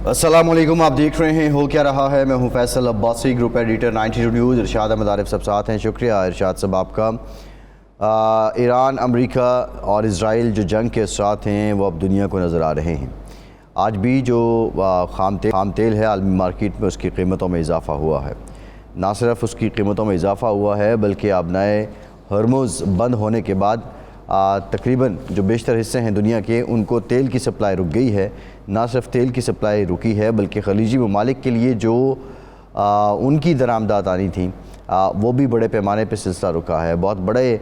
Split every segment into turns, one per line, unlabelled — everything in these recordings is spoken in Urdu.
السلام علیکم، آپ دیکھ رہے ہیں ہو کیا رہا ہے۔ میں ہوں Faisal Abbasi, group editor 92 news. Irshad Ahmed Arif sahab ساتھ ہیں، شکریہ ارشاد صاحب آپ کا۔ ایران، امریکہ اور اسرائیل جو جنگ کے اثرات ہیں وہ اب دنیا کو نظر آ رہے ہیں۔ آج بھی جو خام تیل ہے عالمی مارکیٹ میں، اس کی قیمتوں میں اضافہ ہوا ہے۔ نہ صرف اس کی قیمتوں میں اضافہ ہوا ہے بلکہ اب نئے ہرمز بند ہونے کے بعد تقریباً جو بیشتر حصے ہیں دنیا کے، ان کو تیل کی سپلائی رک گئی ہے۔ نہ صرف تیل کی سپلائی رکی ہے بلکہ خلیجی ممالک کے لیے جو ان کی درآمدات آنی تھیں وہ بھی بڑے پیمانے پہ سلسلہ رکا ہے۔ بہت بڑے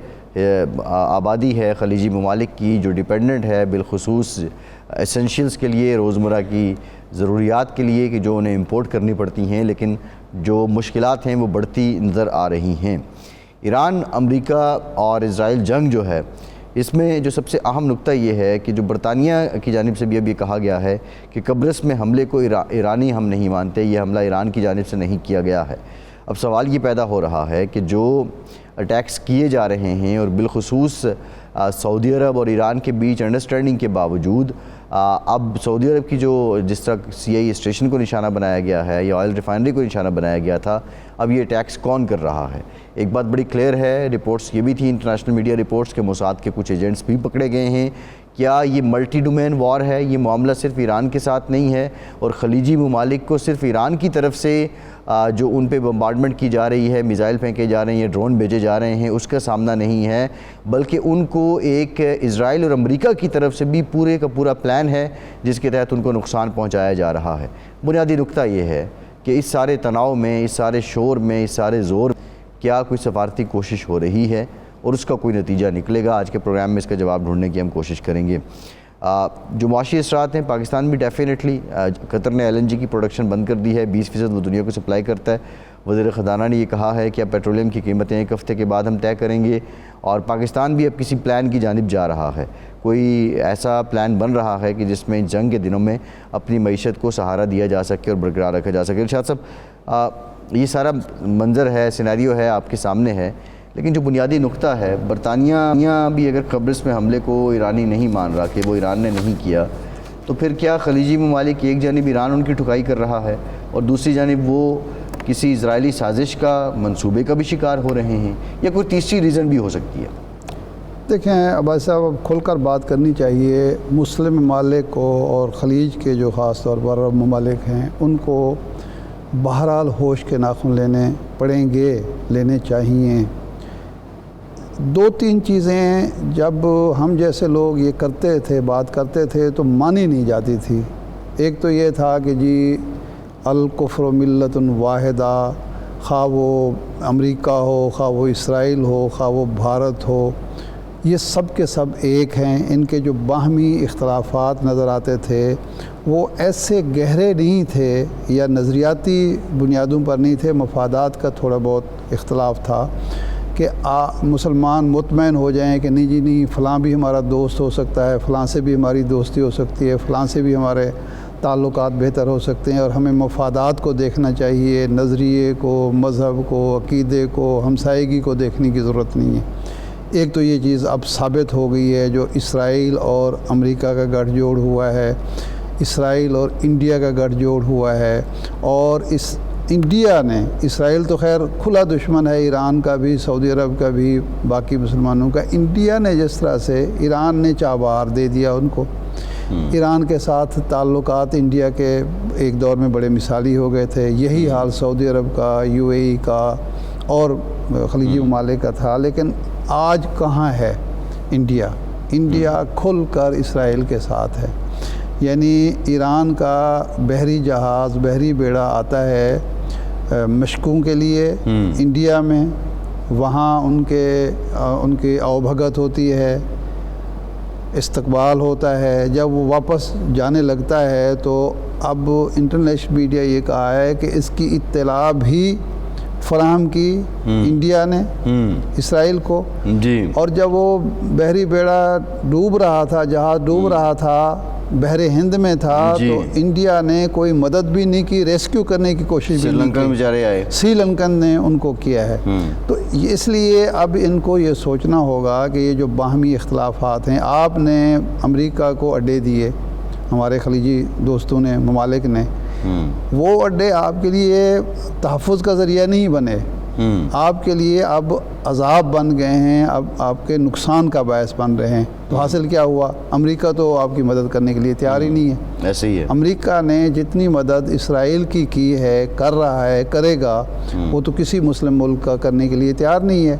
آبادی ہے خلیجی ممالک کی جو ڈیپینڈنٹ ہے بالخصوص ایسنشیلز کے لیے، روزمرہ کی ضروریات کے لیے، کہ جو انہیں امپورٹ کرنی پڑتی ہیں، لیکن جو مشکلات ہیں وہ بڑھتی نظر آ رہی ہیں۔ ایران، امریکہ اور اسرائیل جنگ جو ہے، اس میں جو سب سے اہم نقطہ یہ ہے کہ جو برطانیہ کی جانب سے بھی اب یہ کہا گیا ہے کہ قبرص میں حملے کو ایرانی ہم نہیں مانتے، یہ حملہ ایران کی جانب سے نہیں کیا گیا ہے۔ اب سوال یہ پیدا ہو رہا ہے کہ جو اٹیکس کیے جا رہے ہیں اور بالخصوص سعودی عرب اور ایران کے بیچ انڈرسٹینڈنگ کے باوجود اب سعودی عرب کی جو جس طرح CIA اسٹیشن کو نشانہ بنایا گیا ہے یا آئل ریفائنری کو نشانہ بنایا گیا تھا، اب یہ اٹیکس کون کر رہا ہے؟ ایک بات بڑی کلیئر ہے، رپورٹس یہ بھی تھی انٹرنیشنل میڈیا رپورٹس کے موساد کے کچھ ایجنٹس بھی پکڑے گئے ہیں۔ کیا یہ ملٹی ڈومین وار ہے؟ یہ معاملہ صرف ایران کے ساتھ نہیں ہے اور خلیجی ممالک کو صرف ایران کی طرف سے جو ان پہ بمبارڈمنٹ کی جا رہی ہے، میزائل پھینکے جا رہے ہیں، ڈرون بھیجے جا رہے ہیں، اس کا سامنا نہیں ہے، بلکہ ان کو ایک اسرائیل اور امریکہ کی طرف سے بھی پورے کا پورا پلان ہے جس کے تحت ان کو نقصان پہنچایا جا رہا ہے۔ بنیادی نقطہ یہ ہے کہ اس سارے تناؤ میں، اس سارے شور میں، اس سارے زور کیا کوئی سفارتی کوشش ہو رہی ہے اور اس کا کوئی نتیجہ نکلے گا؟ آج کے پروگرام میں اس کا جواب ڈھونڈنے کی ہم کوشش کریں گے۔ جو معاشی اثرات ہیں، پاکستان بھی ڈیفینیٹلی قطر نے LNG کی پروڈکشن بند کر دی ہے، 20% وہ دنیا کو سپلائی کرتا ہے۔ وزیر خزانہ نے یہ کہا ہے کہ اب پیٹرولیم کی قیمتیں ایک ہفتے کے بعد ہم طے کریں گے، اور پاکستان بھی اب کسی پلان کی جانب جا رہا ہے۔ کوئی ایسا پلان بن رہا ہے کہ جس میں جنگ کے دنوں میں اپنی معیشت کو سہارا دیا جا سکے اور برقرار رکھا جا سکے۔ ارشاد صاحب، یہ سارا منظر ہے، سینیریو ہے، آپ کے سامنے ہے، لیکن جو بنیادی نقطہ ہے، برطانیہ بھی اگر قبرص میں حملے کو ایرانی نہیں مان رہا کہ وہ ایران نے نہیں کیا، تو پھر کیا خلیجی ممالک ایک جانب ایران ان کی ٹھکائی کر رہا ہے اور دوسری جانب وہ کسی اسرائیلی سازش کا، منصوبے کا بھی شکار ہو رہے ہیں، یا کوئی تیسری ریزن بھی ہو سکتی ہے؟
دیکھیں عباس صاحب، اب کھل کر بات کرنی چاہیے۔ مسلم ممالک کو اور خلیج کے جو خاص طور پر عرب ممالک ہیں، ان کو بہرحال ہوش کے ناخن لینے پڑیں گے، لینے چاہیے۔ دو تین چیزیں جب ہم جیسے لوگ یہ کرتے تھے، بات کرتے تھے، تو مانی نہیں جاتی تھی۔ ایک تو یہ تھا کہ جی الکفر ملت واحدہ، خواہ وہ امریکہ ہو، خواہ وہ اسرائیل ہو، خواہ وہ بھارت ہو، یہ سب کے سب ایک ہیں۔ ان کے جو باہمی اختلافات نظر آتے تھے وہ ایسے گہرے نہیں تھے یا نظریاتی بنیادوں پر نہیں تھے، مفادات کا تھوڑا بہت اختلاف تھا کہ مسلمان مطمئن ہو جائیں کہ نہیں جی نہیں، فلاں بھی ہمارا دوست ہو سکتا ہے، فلاں سے بھی ہماری دوستی ہو سکتی ہے، فلاں سے بھی ہمارے تعلقات بہتر ہو سکتے ہیں، اور ہمیں مفادات کو دیکھنا چاہیے، نظریے کو، مذہب کو، عقیدے کو، ہمسائیگی کو دیکھنے کی ضرورت نہیں ہے۔ ایک تو یہ چیز اب ثابت ہو گئی ہے، جو اسرائیل اور امریکہ کا گٹھ جوڑ ہوا ہے، اسرائیل اور انڈیا کا گٹھ جوڑ ہوا ہے، اور انڈیا نے، اسرائیل تو خیر کھلا دشمن ہے ایران کا بھی، سعودی عرب کا بھی، باقی مسلمانوں کا، انڈیا نے جس طرح سے ایران نے چابہار دے دیا ان کو۔ ایران کے ساتھ تعلقات انڈیا کے ایک دور میں بڑے مثالی ہو گئے تھے، یہی حال سعودی عرب کا، UAE کا اور خلیجی ممالک کا تھا، لیکن آج کہاں ہے انڈیا کھل کر اسرائیل کے ساتھ ہے۔ یعنی ایران کا بحری جہاز، بحری بیڑا آتا ہے مشکوں کے لیے انڈیا میں، وہاں ان کی آؤ بھگت ہوتی ہے، استقبال ہوتا ہے۔ جب وہ واپس جانے لگتا ہے تو اب انٹرنیشنل میڈیا یہ کہا ہے کہ اس کی اطلاع بھی فراہم کی انڈیا نے اسرائیل کو، اور جب وہ بحری بیڑا ڈوب رہا تھا، جہاز ڈوب رہا تھا، بحر ہند میں تھا، تو انڈیا نے کوئی مدد بھی نہیں کی، ریسکیو کرنے کی کوشش بھی نہیں کی، سری لنکن نے ان کو کیا ہے۔ تو اس لیے اب ان کو یہ سوچنا ہوگا کہ یہ جو باہمی اختلافات ہیں، آپ نے امریکہ کو اڈے دیے، ہمارے خلیجی دوستوں نے، ممالک نے، وہ اڈے آپ کے لیے تحفظ کا ذریعہ نہیں بنے، آپ کے لیے اب عذاب بن گئے ہیں، اب آپ کے نقصان کا باعث بن رہے ہیں۔ تو حاصل کیا ہوا؟ امریکہ تو آپ کی مدد کرنے کے لیے تیار ہی نہیں ہے۔
ایسے ہی ہے،
امریکہ نے جتنی مدد اسرائیل کی ہے، کر رہا ہے، کرے گا، وہ تو کسی مسلم ملک کا کرنے کے لیے تیار نہیں ہے،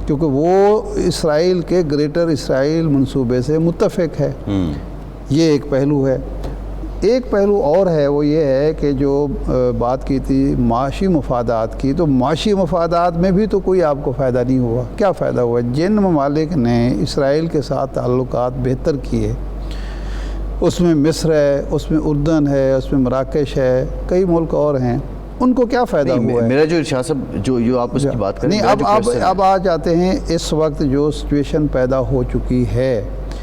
کیونکہ وہ اسرائیل کے گریٹر اسرائیل منصوبے سے متفق ہے۔ یہ ایک پہلو ہے۔ ایک پہلو اور ہے، وہ یہ ہے کہ جو بات کی تھی معاشی مفادات کی، تو معاشی مفادات میں بھی تو کوئی آپ کو فائدہ نہیں ہوا۔ کیا فائدہ ہوا؟ جن ممالک نے اسرائیل کے ساتھ تعلقات بہتر کیے، اس میں مصر ہے، اس میں اردن ہے، اس میں مراکش ہے، کئی ملک اور ہیں، ان کو کیا فائدہ ہوا ہے؟
میرا جو ارشاد صاحب جو آپ اس کی بات کریں،
نہیں، اب آ جاتے ہیں اس وقت جو سچویشن پیدا ہو چکی ہے۔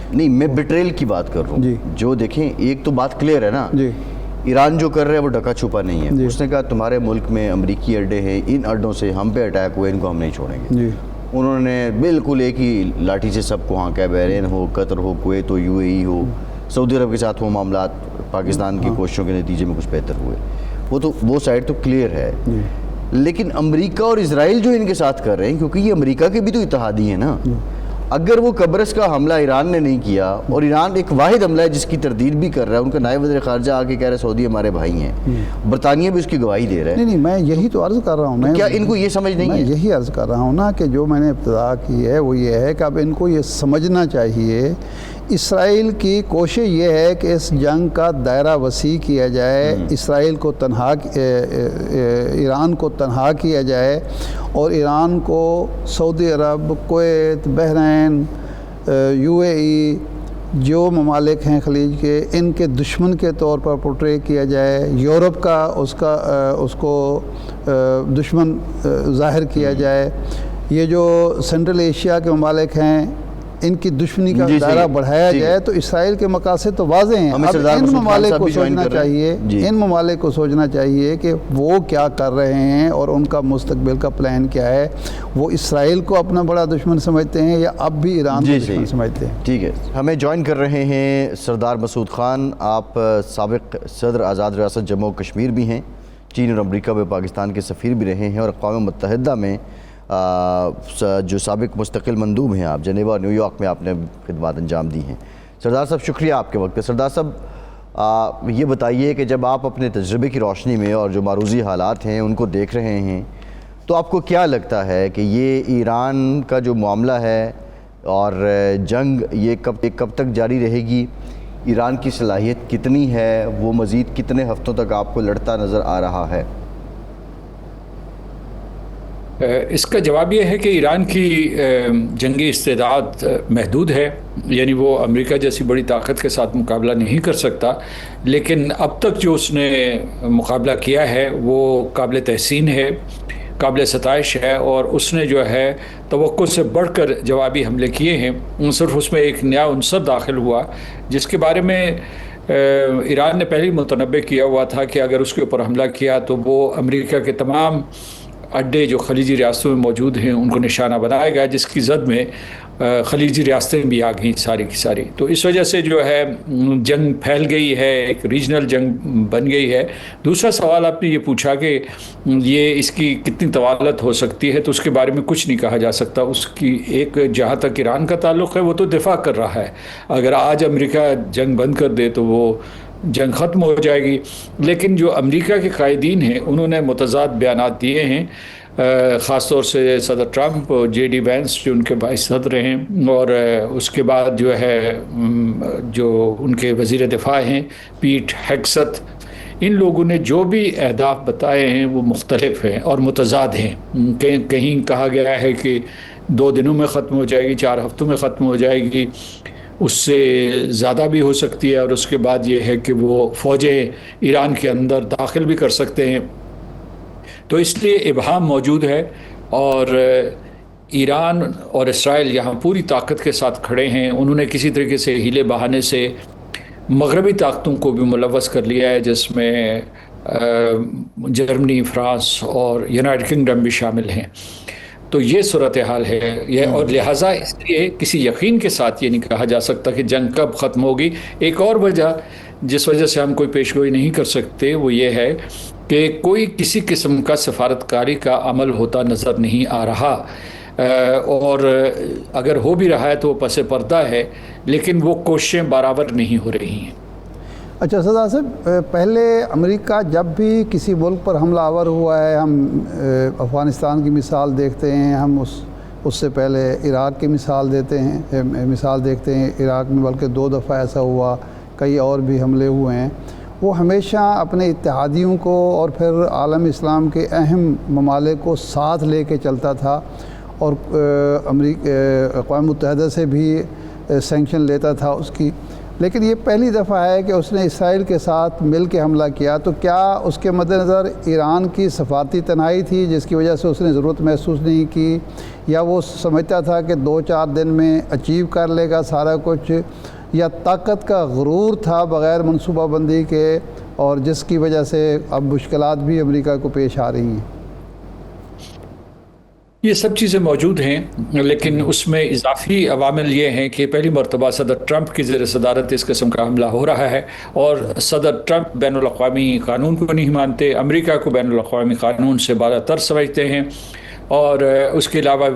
نہیں، میں بٹریل کی بات کر رہا ہوں۔
جی،
جو دیکھیں، ایک تو بات کلیئر ہے نا،
جی،
ایران جو کر رہا ہے وہ ڈکا چھپا نہیں ہے۔
جی،
اس نے کہا تمہارے ملک میں امریکی اڈے ہیں، ان اڈوں سے ہم پہ اٹیک ہوئے، ان کو ہم نہیں چھوڑیں گے۔
جی،
انہوں نے بالکل ایک ہی لاٹھی سے سب کو ہانکا ہے، بحرین ہو، قطر ہو، کویت ہو، یو اے ای ہو، سعودی عرب کے ساتھ وہ معاملات پاکستان کی کوششوں کے نتیجے میں کچھ بہتر ہوئے، وہ سائڈ تو کلیئر ہے۔ لیکن امریکہ اور اسرائیل جو ان کے ساتھ کر رہے ہیں، کیونکہ یہ امریکہ کے بھی تو اتحادی ہیں نا، اگر وہ قبرص کا حملہ ایران نے نہیں کیا، اور ایران ایک واحد حملہ ہے جس کی تردید بھی کر رہا ہے، ان کا نائب وزیر خارجہ آ کے کہہ رہے سعودی ہمارے بھائی ہیں، برطانیہ بھی اس کی گواہی دے رہا ہے۔
نہیں، میں یہی تو عرض کر رہا ہوں،
کیا ان کو یہ سمجھ نہیں ہے؟
میں یہی عرض کر رہا ہوں نا کہ جو میں نے ابتدا کی ہے وہ یہ ہے کہ اب ان کو یہ سمجھنا چاہیے، اسرائیل کی کوشش یہ ہے کہ اس جنگ کا دائرہ وسیع کیا جائے، اسرائیل کو تنہا، ایران کو تنہا کیا جائے، اور ایران کو سعودی عرب، کویت، بحرین، یو اے ای، جو ممالک ہیں خلیج کے، ان کے دشمن کے طور پر پورٹرے کیا جائے، یورپ کا اس کو دشمن ظاہر کیا جائے، یہ جو سینٹرل ایشیا کے ممالک ہیں ان کی دشمنی کا دائرہ بڑھایا جائے، تو اسرائیل کے مقاصد تو واضح ہیں۔ اب ان ممالک کو سوچنا چاہیے، ان ممالک کو سوچنا چاہیے کہ وہ کیا کر رہے ہیں اور ان کا مستقبل کا پلان کیا ہے۔ وہ اسرائیل کو اپنا بڑا دشمن سمجھتے ہیں یا اب بھی ایران کو دشمن سمجھتے ہیں؟
ٹھیک ہے، ہمیں جوائن کر رہے ہیں سردار مسعود خان، آپ سابق صدر آزاد ریاست جموں و کشمیر بھی ہیں، چین اور امریکہ میں پاکستان کے سفیر بھی رہے ہیں، اور اقوام متحدہ میں جو سابق مستقل مندوب ہیں آپ، جنیوا اور نیو یارک میں آپ نے خدمات انجام دی ہیں۔ سردار صاحب شکریہ آپ کے وقت پہ۔ سردار صاحب یہ بتائیے کہ جب آپ اپنے تجربے کی روشنی میں اور جو معروضی حالات ہیں ان کو دیکھ رہے ہیں، تو آپ کو کیا لگتا ہے کہ یہ ایران کا جو معاملہ ہے اور جنگ یہ کب تک جاری رہے گی؟ ایران کی صلاحیت کتنی ہے؟ وہ مزید کتنے ہفتوں تک آپ کو لڑتا نظر آ رہا ہے؟
اس کا جواب یہ ہے کہ ایران کی جنگی استعداد محدود ہے، یعنی وہ امریکہ جیسی بڑی طاقت کے ساتھ مقابلہ نہیں کر سکتا، لیکن اب تک جو اس نے مقابلہ کیا ہے وہ قابل تحسین ہے، قابل ستائش ہے، اور اس نے جو ہے توقع سے بڑھ کر جوابی حملے کیے ہیں۔ صرف اس میں ایک نیا عنصر داخل ہوا جس کے بارے میں ایران نے پہلے متنبع کیا ہوا تھا کہ اگر اس کے اوپر حملہ کیا تو وہ امریکہ کے تمام اڈے جو خلیجی ریاستوں میں موجود ہیں ان کو نشانہ بنائے گا، جس کی زد میں خلیجی ریاستیں بھی آ گئیں ساری کی ساری۔ تو اس وجہ سے جو ہے جنگ پھیل گئی ہے، ایک ریجنل جنگ بن گئی ہے۔ دوسرا سوال آپ نے یہ پوچھا کہ یہ اس کی کتنی طوالت ہو سکتی ہے، تو اس کے بارے میں کچھ نہیں کہا جا سکتا۔ اس کی ایک جہاں تک ایران کا تعلق ہے وہ تو دفاع کر رہا ہے، اگر آج امریکہ جنگ بند کر دے تو وہ جنگ ختم ہو جائے گی، لیکن جو امریکہ کے قائدین ہیں انہوں نے متضاد بیانات دیے ہیں، خاص طور سے صدر ٹرمپ، جے ڈی وینس جو ان کے وائس صدر ہیں، اور اس کے بعد جو ہے جو ان کے وزیر دفاع ہیں پیٹ ہیگست، ان لوگوں نے جو بھی اہداف بتائے ہیں وہ مختلف ہیں اور متضاد ہیں۔ کہیں کہا گیا ہے کہ 2 دنوں میں ختم ہو جائے گی، 4 ہفتوں میں ختم ہو جائے گی، اس سے زیادہ بھی ہو سکتی ہے، اور اس کے بعد یہ ہے کہ وہ فوجیں ایران کے اندر داخل بھی کر سکتے ہیں۔ تو اس لیے ابہام موجود ہے، اور ایران اور اسرائیل یہاں پوری طاقت کے ساتھ کھڑے ہیں۔ انہوں نے کسی طریقے سے ہیلے بہانے سے مغربی طاقتوں کو بھی ملوث کر لیا ہے، جس میں جرمنی، فرانس اور یونائیٹڈ کنگڈم بھی شامل ہیں۔ تو یہ صورتحال ہے یہ، اور لہٰذا اس لیے کسی یقین کے ساتھ یہ نہیں کہا جا سکتا کہ جنگ کب ختم ہوگی۔ ایک اور وجہ جس وجہ سے ہم کوئی پیشگوئی نہیں کر سکتے وہ یہ ہے کہ کوئی کسی قسم کا سفارتکاری کا عمل ہوتا نظر نہیں آ رہا، اور اگر ہو بھی رہا ہے تو وہ پس پردہ ہے، لیکن وہ کوششیں برابر نہیں ہو رہی ہیں۔
اچھا اسد آصف، پہلے امریکہ جب بھی کسی ملک پر حملہ آور ہوا ہے، ہم افغانستان کی مثال دیکھتے ہیں، ہم اس سے پہلے عراق کی مثال دیکھتے ہیں، عراق میں بلکہ 2 دفعہ ایسا ہوا، کئی اور بھی حملے ہوئے ہیں، وہ ہمیشہ اپنے اتحادیوں کو اور پھر عالم اسلام کے اہم ممالک کو ساتھ لے کے چلتا تھا، اور اقوام متحدہ سے بھی سینکشن لیتا تھا اس کی۔ لیکن یہ پہلی دفعہ ہے کہ اس نے اسرائیل کے ساتھ مل کے حملہ کیا، تو کیا اس کے مد نظر ایران کی سفارتی تنہائی تھی جس کی وجہ سے اس نے ضرورت محسوس نہیں کی، یا وہ سمجھتا تھا کہ 2-4 دن میں اچیو کر لے گا سارا کچھ، یا طاقت کا غرور تھا بغیر منصوبہ بندی کے، اور جس کی وجہ سے اب مشکلات بھی امریکہ کو پیش آ رہی ہیں؟
یہ سب چیزیں موجود ہیں، لیکن اس میں اضافی عوامل یہ ہیں کہ پہلی مرتبہ صدر ٹرمپ کی زیر صدارت اس قسم کا حملہ ہو رہا ہے، اور صدر ٹرمپ بین الاقوامی قانون کو نہیں مانتے، امریکہ کو بین الاقوامی قانون سے بالا تر سمجھتے ہیں، اور اس کے علاوہ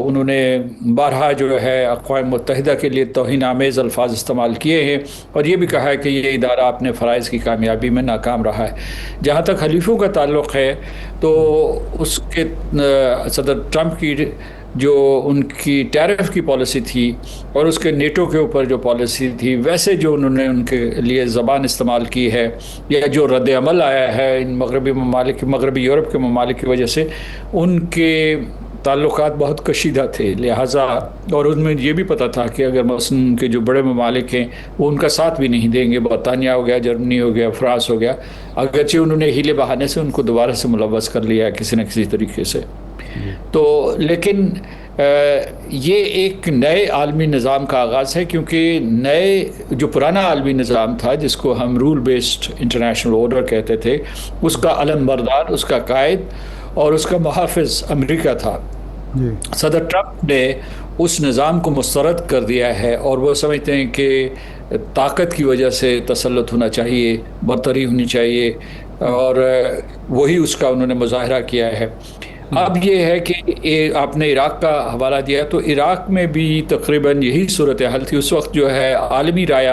انہوں نے بارہا جو ہے اقوام متحدہ کے لیے توہین آمیز الفاظ استعمال کیے ہیں، اور یہ بھی کہا ہے کہ یہ ادارہ اپنے فرائض کی کامیابی میں ناکام رہا ہے۔ جہاں تک حلیفوں کا تعلق ہے تو اس کے صدر ٹرمپ کی جو ان کی ٹیرف کی پالیسی تھی اور اس کے نیٹو کے اوپر جو پالیسی تھی، ویسے جو انہوں نے ان کے لیے زبان استعمال کی ہے یا جو رد عمل آیا ہے ان مغربی یورپ کے ممالک کی وجہ سے، ان کے تعلقات بہت کشیدہ تھے، لہٰذا اور ان میں یہ بھی پتہ تھا کہ اگر مثلا ان کے جو بڑے ممالک ہیں وہ ان کا ساتھ بھی نہیں دیں گے، برطانیہ ہو گیا، جرمنی ہو گیا، فرانس ہو گیا، اگرچہ انہوں نے ہیلے بہانے سے ان کو دوبارہ سے ملوث کر لیا ہے کسی نہ کسی طریقے سے۔ تو لیکن یہ ایک نئے عالمی نظام کا آغاز ہے، کیونکہ جو پرانا عالمی نظام تھا جس کو ہم رول بیسڈ انٹرنیشنل آرڈر کہتے تھے، اس کا علم بردار، اس کا قائد اور اس کا محافظ امریکہ تھا۔ صدر ٹرمپ نے اس نظام کو مسترد کر دیا ہے، اور وہ سمجھتے ہیں کہ طاقت کی وجہ سے تسلط ہونا چاہیے، برتری ہونی چاہیے، اور وہی اس کا انہوں نے مظاہرہ کیا ہے۔ اب یہ ہے کہ آپ نے عراق کا حوالہ دیا، تو عراق میں بھی تقریباً یہی صورتحال تھی۔ اس وقت جو ہے عالمی رائے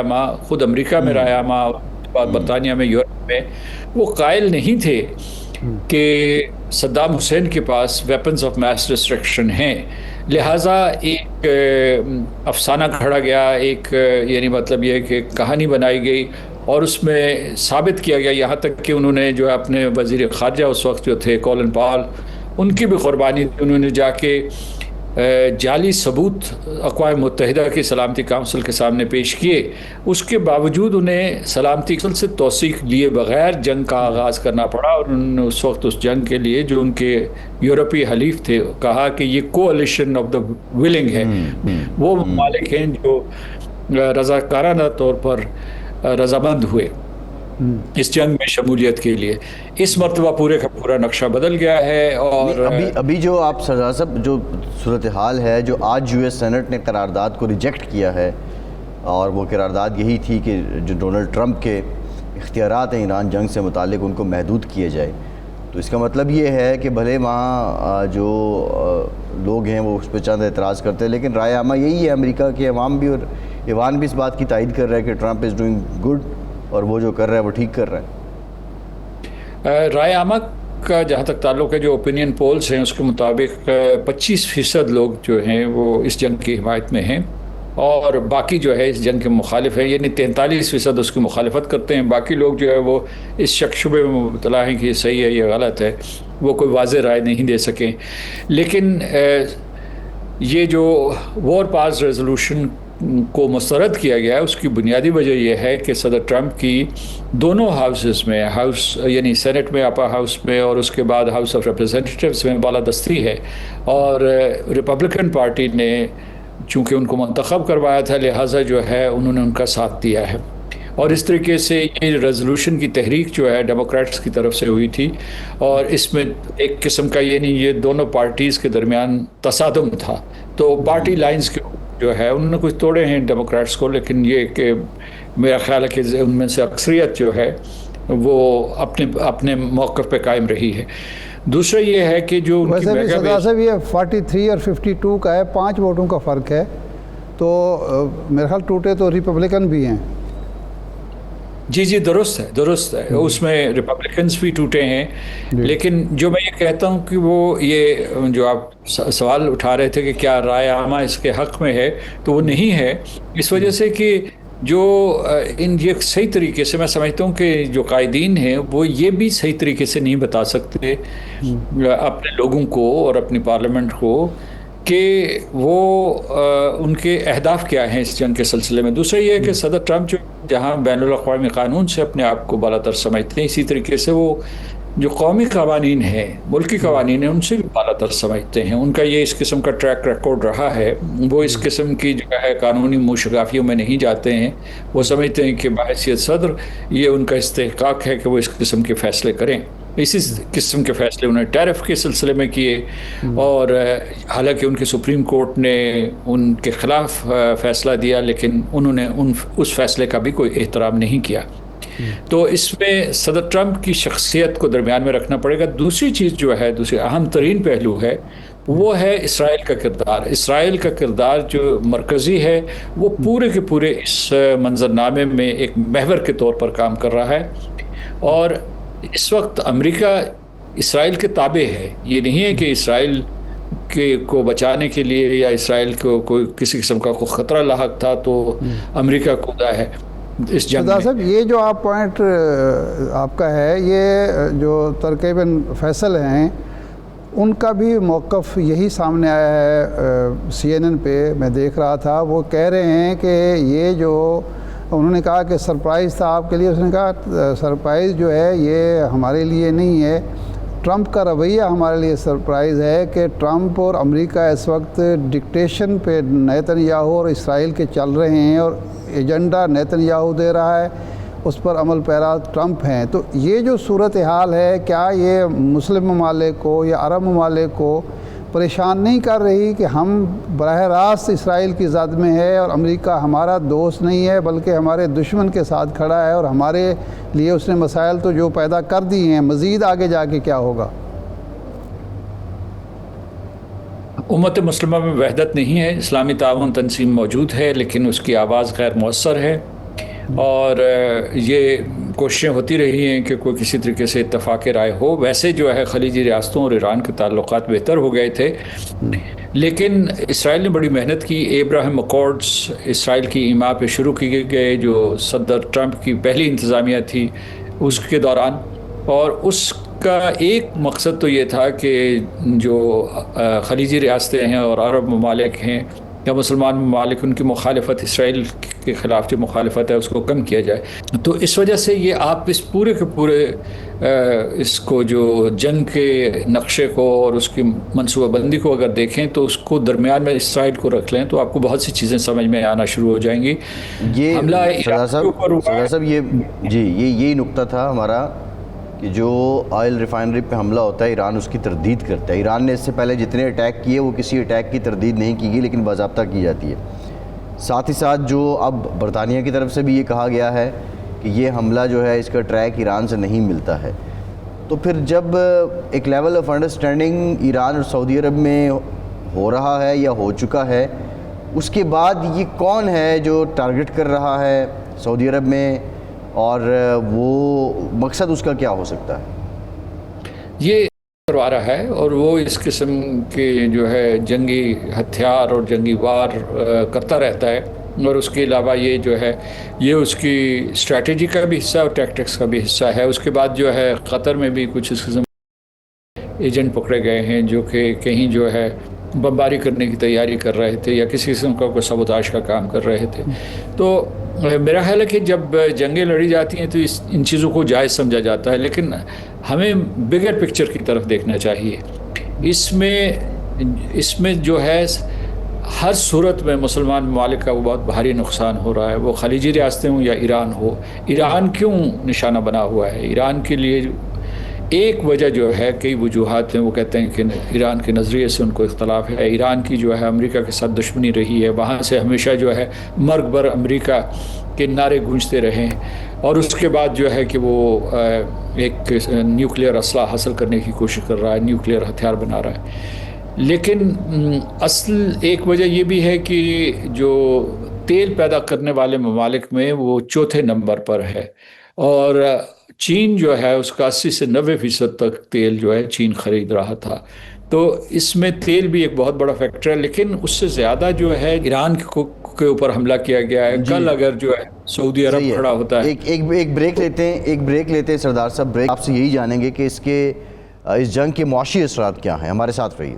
خود امریکہ میں رائے بعد برطانیہ میں، یورپ میں، وہ قائل نہیں تھے کہ صدام حسین کے پاس ویپنز آف میس ڈسٹرکشن ہیں، لہٰذا ایک افسانہ گھڑا گیا، ایک یعنی مطلب یہ کہ کہانی بنائی گئی، اور اس میں ثابت کیا گیا، یہاں تک کہ انہوں نے جو ہے اپنے وزیر خارجہ اس وقت جو تھے کولن پال، ان کی بھی قربانی تھی، انہوں نے جا کے جعلی ثبوت اقوام متحدہ کی سلامتی کونسل کے سامنے پیش کیے، اس کے باوجود انہیں سلامتی کونسل سے توثیق لیے بغیر جنگ کا آغاز کرنا پڑا، اور انہوں نے اس وقت اس جنگ کے لیے جو ان کے یورپی حلیف تھے کہا کہ یہ کولیشن آف دا ولنگ ہے، وہ ممالک ہیں جو رضاکارانہ طور پر رضامند ہوئے اس جنگ میں شمولیت کے لیے۔ اس مرتبہ پورے کا پورا نقشہ بدل گیا ہے، اور
ابھی جو آپ سردار صاحب جو صورتحال ہے، جو آج یو ایس سینٹ نے قرارداد کو ریجیکٹ کیا ہے، اور وہ قرارداد یہی تھی کہ جو ڈونلڈ ٹرمپ کے اختیارات ہیں ایران جنگ سے متعلق ان کو محدود کیے جائے، تو اس کا مطلب یہ ہے کہ بھلے وہاں جو لوگ ہیں وہ اس پہ چند اعتراض کرتے ہیں، لیکن رائے عامہ یہی ہے، امریکہ کے عوام بھی اور ایوان بھی اس بات کی تائید کر رہا ہے کہ ٹرمپ از ڈوئنگ گڈ، اور وہ جو کر رہا ہے وہ ٹھیک کر رہا ہے۔
رائے عامہ کا جہاں تک تعلق ہے، جو اوپینین پولز ہیں اس کے مطابق 25% لوگ جو ہیں وہ اس جنگ کی حمایت میں ہیں، اور باقی جو ہے اس جنگ کے مخالف ہیں، یعنی 43% اس کی مخالفت کرتے ہیں، باقی لوگ جو ہے وہ اس شک شبے میں مبتلا ہیں کہ یہ صحیح ہے یہ غلط ہے، وہ کوئی واضح رائے نہیں دے سکیں۔ لیکن یہ جو وار پاس ریزولوشن کو مسترد کیا گیا ہے، اس کی بنیادی وجہ یہ ہے کہ صدر ٹرمپ کی دونوں ہاؤسز میں، ہاؤس یعنی سینٹ میں، اپر ہاؤس میں، اور اس کے بعد ہاؤس آف ریپریزنٹیٹیوز میں بالادستی ہے، اور ریپبلکن پارٹی نے چونکہ ان کو منتخب کروایا تھا، لہٰذا جو ہے انہوں نے ان کا ساتھ دیا ہے، اور اس طریقے سے یہ ریزولوشن کی تحریک جو ہے ڈیموکریٹس کی طرف سے ہوئی تھی، اور اس میں ایک قسم کا یہ دونوں پارٹیز کے درمیان تصادم تھا، تو پارٹی لائنز کے جو ہے انہوں نے کچھ توڑے ہیں ڈیموکریٹس کو، لیکن یہ کہ میرا خیال ہے کہ ان میں سے اکثریت جو ہے وہ اپنے موقف پہ قائم رہی ہے۔ دوسرا یہ ہے کہ جو ان کی
ویسے بھی سردار صاحب یہ 43 اور 52 کا ہے، 5 ووٹوں کا فرق ہے، تو میرے خیال ٹوٹے تو ریپبلکن بھی ہیں۔
جی درست ہے، اس میں ریپبلکنز بھی ٹوٹے ہیں، لیکن جو میں یہ کہتا ہوں کہ وہ یہ جو آپ سوال اٹھا رہے تھے کہ کیا رائے عامہ اس کے حق میں ہے، تو وہ نہیں ہے، اس وجہ سے کہ جو یہ صحیح طریقے سے میں سمجھتا ہوں کہ جو قائدین ہیں وہ یہ بھی صحیح طریقے سے نہیں بتا سکتے اپنے لوگوں کو اور اپنی پارلیمنٹ کو کہ وہ ان کے اہداف کیا ہیں اس جنگ کے سلسلے میں۔ دوسرا یہ ہے کہ صدر ٹرمپ جو جہاں بین الاقوامی قانون سے اپنے آپ کو بالا تر سمجھتے ہیں، اسی طریقے سے وہ جو قومی قوانین ہیں، ملکی قوانین ہیں، ان سے بھی بالا تر سمجھتے ہیں۔ ان کا یہ اس قسم کا ٹریک ریکارڈ رہا ہے، وہ اس قسم کی جو ہے قانونی موشگافیوں میں نہیں جاتے ہیں، وہ سمجھتے ہیں کہ بحیثیت صدر یہ ان کا استحقاق ہے کہ وہ اس قسم کے فیصلے کریں۔ اسی قسم کے فیصلے انہوں نے ٹیرف کے سلسلے میں کیے، اور حالانکہ ان کے سپریم کورٹ نے ان کے خلاف فیصلہ دیا، لیکن انہوں نے اس فیصلے کا بھی کوئی احترام نہیں کیا۔ تو اس میں صدر ٹرمپ کی شخصیت کو درمیان میں رکھنا پڑے گا۔ دوسری چیز جو ہے، دوسری اہم ترین پہلو ہے، وہ ہے اسرائیل کا کردار۔ اسرائیل کا کردار جو مرکزی ہے، وہ پورے کے پورے اس منظرنامے میں ایک محور کے طور پر کام کر رہا ہے، اور اس وقت امریکہ اسرائیل کے تابع ہے۔ یہ نہیں ہے کہ اسرائیل کو بچانے کے لیے یا اسرائیل کو کوئی کسی قسم کا کوئی خطرہ لاحق تھا تو امریکہ کھدا ہے اس جنگ میں۔
صاحب یہ جو آپ پوائنٹ آپ کا ہے، یہ جو ترکیباً فیصل ہیں ان کا بھی موقف یہی سامنے آیا ہے۔ CNN پہ میں دیکھ رہا تھا، وہ کہہ رہے ہیں کہ یہ جو انہوں نے کہا کہ سرپرائز تھا آپ کے لیے، اس نے کہا سرپرائز جو ہے یہ ہمارے لیے نہیں ہے، ٹرمپ کا رویہ ہمارے لیے سرپرائز ہے کہ ٹرمپ اور امریکہ اس وقت ڈکٹیشن پہ نیتن یاہو اور اسرائیل کے چل رہے ہیں، اور ایجنڈا نیتن یاہو دے رہا ہے، اس پر عمل پیرا ٹرمپ ہیں۔ تو یہ جو صورتحال ہے، کیا یہ مسلم ممالک کو یا عرب ممالک کو پریشان نہیں کر رہی کہ ہم براہ راست اسرائیل کی زد میں ہے، اور امریکہ ہمارا دوست نہیں ہے بلکہ ہمارے دشمن کے ساتھ کھڑا ہے، اور ہمارے لیے اس نے مسائل تو جو پیدا کر دی ہیں، مزید آگے جا کے کیا ہوگا؟
امت مسلمہ میں وحدت نہیں ہے، اسلامی تعاون تنظیم موجود ہے لیکن اس کی آواز غیر مؤثر ہے، اور یہ کوششیں ہوتی رہی ہیں کہ کوئی کسی طریقے سے اتفاق رائے ہو۔ ویسے جو ہے خلیجی ریاستوں اور ایران کے تعلقات بہتر ہو گئے تھے، لیکن اسرائیل نے بڑی محنت کی۔ ابراہیم اکارڈز اسرائیل کی ایما پہ شروع کیے گئے، جو صدر ٹرمپ کی پہلی انتظامیہ تھی اس کے دوران، اور اس کا ایک مقصد تو یہ تھا کہ جو خلیجی ریاستیں ہیں اور عرب ممالک ہیں یا مسلمان ممالک، ان کی مخالفت اسرائیل کے خلاف جو مخالفت ہے اس کو کم کیا جائے۔ تو اس وجہ سے یہ آپ اس پورے کے پورے اس کو جو جنگ کے نقشے کو اور اس کی منصوبہ بندی کو اگر دیکھیں تو اس کو درمیان میں اسرائیل کو رکھ لیں تو آپ کو بہت سی چیزیں سمجھ میں آنا شروع ہو جائیں گی۔
یہ
حملہ
سردار صاحب یہی نقطہ تھا ہمارا کہ جو آئل ریفائنری پہ حملہ ہوتا ہے ایران اس کی تردید کرتا ہے۔ ایران نے اس سے پہلے جتنے اٹیک کیے وہ کسی اٹیک کی تردید نہیں کی گئی، لیکن باضابطہ کی جاتی ہے۔ ساتھ ہی ساتھ جو اب برطانیہ کی طرف سے بھی یہ کہا گیا ہے کہ یہ حملہ جو ہے اس کا ٹریک ایران سے نہیں ملتا ہے، تو پھر جب ایک لیول آف انڈرسٹینڈنگ ایران اور سعودی عرب میں ہو رہا ہے یا ہو چکا ہے، اس کے بعد یہ کون ہے جو ٹارگٹ کر رہا ہے سعودی عرب میں، اور وہ مقصد اس کا کیا ہو سکتا ہے؟
یہ کروا رہا ہے، اور وہ اس قسم کے جو ہے جنگی ہتھیار اور جنگی وار کرتا رہتا ہے، اور اس کے علاوہ یہ جو ہے یہ اس کی اسٹریٹجی کا بھی حصہ اور ٹیکٹکس کا بھی حصہ ہے۔ اس کے بعد جو ہے قطر میں بھی کچھ اس قسم ایجنٹ پکڑے گئے ہیں جو کہ کہیں جو ہے بمباری کرنے کی تیاری کر رہے تھے یا کسی قسم کا کوئی سبوتاش کا کام کر رہے تھے۔ تو میرا خیال ہے کہ جب جنگیں لڑی جاتی ہیں تو ان چیزوں کو جائز سمجھا جاتا ہے، لیکن ہمیں بگر پکچر کی طرف دیکھنا چاہیے۔ اس میں جو ہے ہر صورت میں مسلمان ممالک کا وہ بہت بھاری نقصان ہو رہا ہے، وہ خلیجی ریاستیں ہوں یا ایران ہو۔ ایران کیوں نشانہ بنا ہوا ہے؟ ایران کے لیے ایک وجہ جو ہے، کئی وجوہات ہیں، وہ کہتے ہیں کہ ایران کے نظریے سے ان کو اختلاف ہے۔ ایران کی جو ہے امریکہ کے ساتھ دشمنی رہی ہے، وہاں سے ہمیشہ جو ہے مرگ بر امریکہ کے نعرے گونجتے رہے، اور اس کے بعد جو ہے کہ وہ ایک نیوکلیئر اسلحہ حاصل کرنے کی کوشش کر رہا ہے، نیوکلیئر ہتھیار بنا رہا ہے۔ لیکن اصل ایک وجہ یہ بھی ہے کہ جو تیل پیدا کرنے والے ممالک میں وہ چوتھے نمبر پر ہے، اور چین جو ہے اس کا 80 سے 90% تک تیل جو ہے چین خرید رہا تھا۔ تو اس میں تیل بھی ایک بہت بڑا فیکٹر ہے، لیکن اس سے زیادہ جو ہے ایران کے اوپر حملہ کیا گیا ہے۔ کل اگر جو ہے سعودی عرب کھڑا ہوتا ہے۔
ایک بریک لیتے ہیں سردار صاحب، بریک آپ سے یہی جانیں گے کہ اس جنگ کے معاشی اثرات کیا ہیں۔ ہمارے ساتھ رہیے۔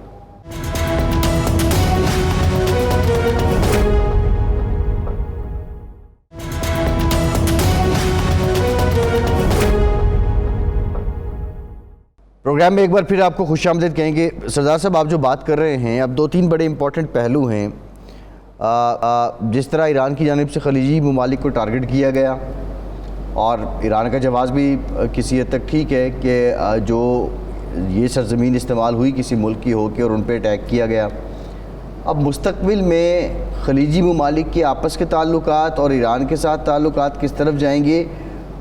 پروگرام میں ایک بار پھر آپ کو خوش آمدید کہیں گے۔ سردار صاحب، آپ جو بات کر رہے ہیں، اب 2-3 بڑے امپورٹنٹ پہلو ہیں۔ جس طرح ایران کی جانب سے خلیجی ممالک کو ٹارگٹ کیا گیا، اور ایران کا جواز بھی کسی حد تک ٹھیک ہے کہ جو یہ سرزمین استعمال ہوئی کسی ملک کی ہو کے اور ان پہ اٹیک کیا گیا۔ اب مستقبل میں خلیجی ممالک کے آپس کے تعلقات اور ایران کے ساتھ تعلقات کس طرف جائیں گے،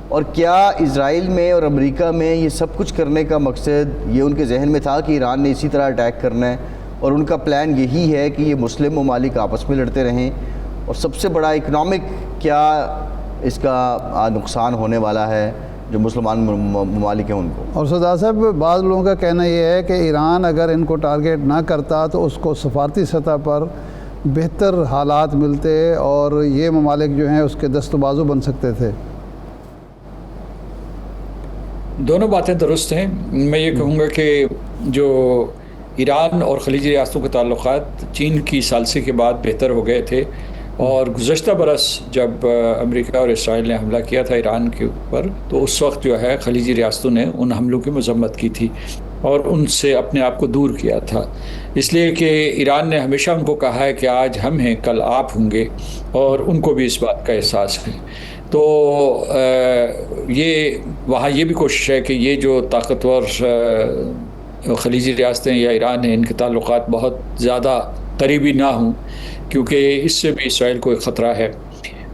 اور کیا اسرائیل میں اور امریکہ میں یہ سب کچھ کرنے کا مقصد یہ ان کے ذہن میں تھا کہ ایران نے اسی طرح اٹیک کرنا ہے، اور ان کا پلان یہی ہے کہ یہ مسلم ممالک آپس میں لڑتے رہیں، اور سب سے بڑا اکنامک کیا اس کا نقصان ہونے والا ہے جو مسلمان ممالک ہیں ان کو؟
اور سردار صاحب، بعض لوگوں کا کہنا یہ ہے کہ ایران اگر ان کو ٹارگٹ نہ کرتا تو اس کو سفارتی سطح پر بہتر حالات ملتے اور یہ ممالک جو ہیں اس کے دست و بازو بن سکتے تھے۔
دونوں باتیں درست ہیں۔ میں یہ کہوں گا کہ جو ایران اور خلیجی ریاستوں کے تعلقات چین کی ثالثی کے بعد بہتر ہو گئے تھے، اور گزشتہ برس جب امریکہ اور اسرائیل نے حملہ کیا تھا ایران کے اوپر، تو اس وقت جو ہے خلیجی ریاستوں نے ان حملوں کی مذمت کی تھی اور ان سے اپنے آپ کو دور کیا تھا، اس لیے کہ ایران نے ہمیشہ ان کو کہا ہے کہ آج ہم ہیں کل آپ ہوں گے، اور ان کو بھی اس بات کا احساس ہے۔ تو یہ وہاں یہ بھی کوشش ہے کہ یہ جو طاقتور خلیجی ریاستیں یا ایران ہیں، ان کے تعلقات بہت زیادہ قریبی نہ ہوں، کیونکہ اس سے بھی اسرائیل کو ایک خطرہ ہے۔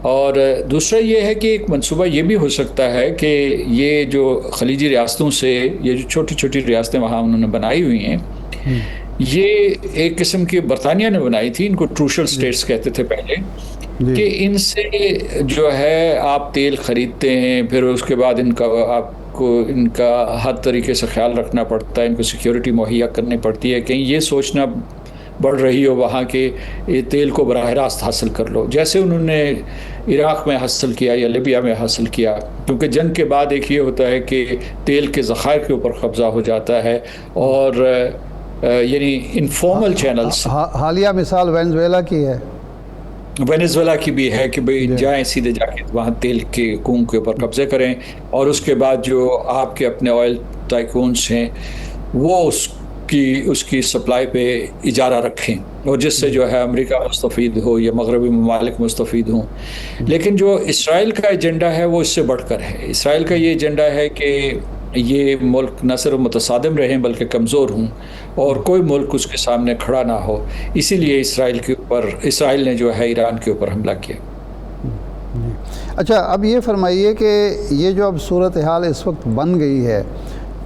اور دوسرا یہ ہے کہ ایک منصوبہ یہ بھی ہو سکتا ہے کہ یہ جو خلیجی ریاستوں سے یہ جو چھوٹی چھوٹی ریاستیں وہاں انہوں نے بنائی ہوئی ہیں، یہ ایک قسم کی برطانیہ نے بنائی تھی، ان کو ٹروشل سٹیٹس کہتے تھے پہلے، کہ ان سے جو ہے آپ تیل خریدتے ہیں، پھر اس کے بعد ان کا آپ کو ان کا ہر طریقے سے خیال رکھنا پڑتا ہے، ان کو سیکیورٹی مہیا کرنی پڑتی ہے، کہیں یہ سوچنا بڑھ رہی ہو وہاں کے یہ تیل کو براہ راست حاصل کر لو، جیسے انہوں نے عراق میں حاصل کیا یا لیبیا میں حاصل کیا، کیونکہ جنگ کے بعد ایک یہ ہوتا ہے کہ تیل کے ذخائر کے اوپر قبضہ ہو جاتا ہے، اور یعنی انفارمل چینلز۔
حالیہ مثال وینزویلا کی ہے،
وینزویلا کی بھی ہے کہ بھئی جائیں سیدھے جا کے وہاں تیل کے کنویں کے اوپر قبضے کریں، اور اس کے بعد جو آپ کے اپنے آئل ٹائکونس ہیں وہ اس کی سپلائی پہ اجارہ رکھیں، اور جس سے جو ہے امریکہ مستفید ہو یا مغربی ممالک مستفید ہوں۔ لیکن جو اسرائیل کا ایجنڈا ہے وہ اس سے بڑھ کر ہے۔ اسرائیل کا یہ ایجنڈا ہے کہ یہ ملک نہ صرف متصادم رہیں بلکہ کمزور ہوں، اور کوئی ملک اس کے سامنے کھڑا نہ ہو، اسی لیے اسرائیل نے جو ہے ایران کے اوپر حملہ کیا۔
اچھا، اب یہ فرمائیے کہ یہ جو اب صورتحال اس وقت بن گئی ہے،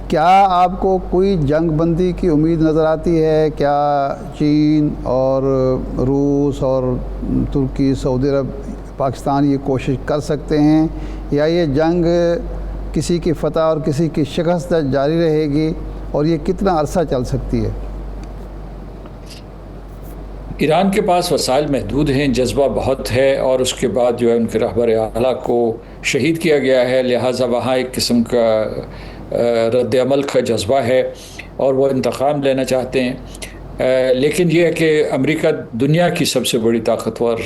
کیا آپ کو کوئی جنگ بندی کی امید نظر آتی ہے؟ کیا چین اور روس اور ترکی، سعودی عرب، پاکستان یہ کوشش کر سکتے ہیں، یا یہ جنگ کسی کی فتح اور کسی کی شکست جاری رہے گی، اور یہ کتنا عرصہ چل سکتی ہے؟
ایران کے پاس وسائل محدود ہیں، جذبہ بہت ہے، اور اس کے بعد جو ہے ان کے رہبر اعلیٰ کو شہید کیا گیا ہے، لہٰذا وہاں ایک قسم کا رد عمل کا جذبہ ہے اور وہ انتقام لینا چاہتے ہیں۔ لیکن یہ ہے کہ امریکہ دنیا کی سب سے بڑی طاقتور